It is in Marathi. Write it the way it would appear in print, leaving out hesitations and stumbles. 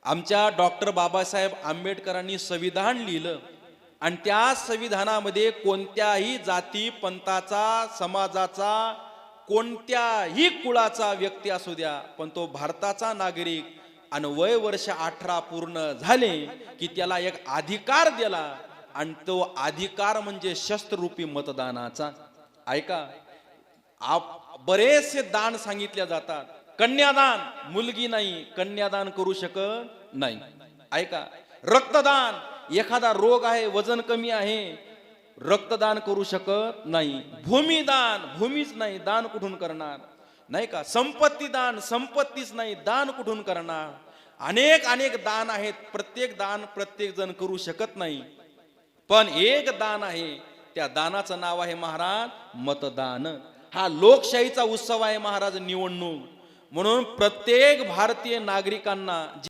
आमच्या डॉक्टर बाबासाहेब आंबेडकरांनी संविधान लिहिलं आणि त्या संविधानामध्ये कोणत्याही जाती पंथाचा समाजाचा कोणत्याही कुळाचा व्यक्ती असू द्या पण तो भारताचा नागरिक आणि वय वर्ष 18 पूर्ण झाले की त्याला एक अधिकार दिला आणि तो अधिकार म्हणजे शस्त्ररूपी मतदानाचा. ऐका, बरेचसे दान सांगितले जातात. कन्यादान, मुलगी नाही कन्यादान करू शकत नाही. ऐका, रक्तदान, एखादा रोग आहे वजन कमी आहे रक्तदान करू शकत नाही. भूमिदान, भूमीच नाही दान कुठून करणार, नाही का. संपत्ती दान, संपत्तीच नाही दान कुठून करणार. अनेक अनेक दान आहेत, प्रत्येक दान प्रत्येक जण करू शकत नाही. पण एक दान आहे, त्या दानाचं नाव आहे महाराज मतदान. हा लोकशाहीचा उत्सव आहे महाराज, निवडणूक. म्हणून प्रत्येक भारतीय नागरिकांना